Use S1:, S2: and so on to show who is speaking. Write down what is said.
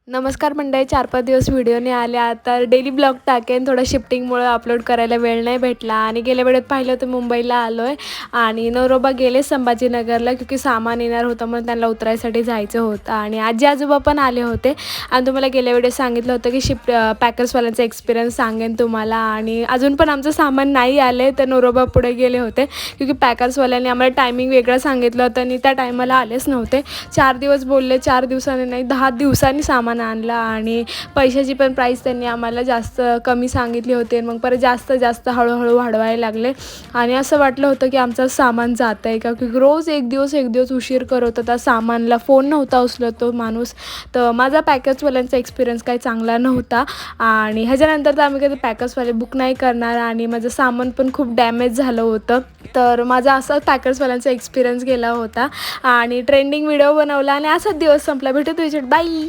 S1: नमस्कार मंडळी, 4-5 दिवस व्हिडिओ नाही आले. आता डेली ब्लॉग टाकेन. थोडं शिफ्टिंगमुळे अपलोड करायला वेळ नाही भेटला आणि गेल्या वेळेत पाहिलं तर मुंबईला आलो आहे आणि नवरोबा गेले संभाजीनगरला, क्योंकि सामान येणार होतं म्हणून त्यांना उतरायसाठी जायचं होतं. आणि आजी आजोबा पण आले होते. आणि तुम्हाला गेल्या वेळेस सांगितलं होतं की पॅकर्सवाल्यांचा एक्सपिरियन्स सांगेन तुम्हाला. आणि अजून पण आमचं सामान नाही आलं आहे, तर नवरोबा पुढे गेले होते, क्योंकि पॅकर्सवाल्यांनी आम्हाला टायमिंग वेगळं सांगितलं होतं आणि त्या टायमाला आलेच नव्हते. 4 दिवस बोलले, 4 दिवसांनी नाही 10 दिवसांनी सामान आणला. आणि पैशाची पण प्राईस त्यांनी आम्हाला जास्त कमी सांगितली होती. मग परत जास्त हळूहळू वाढवायला लागले आणि असं वाटलं होतं की आमचं सामान जात आहे का, क्योंकि रोज एक दिवस उशीर करत होता. सामानला फोन नव्हता उचलत तो माणूस. तर माझा पॅकर्सवाल्यांचा एक्सपिरियन्स काही चांगला नव्हता आणि ह्याच्यानंतर तर आम्ही कधी पॅकर्सवाले बुक नाही करणार. आणि माझं सामान पण खूप डॅमेज झालं होतं. तर माझा असा पॅकर्सवाल्यांचा एक्सपिरियन्स गेला होता आणि ट्रेंडिंग व्हिडिओ बनवला आणि असाच दिवस संपला. भेटू तुझ्यात, बाई.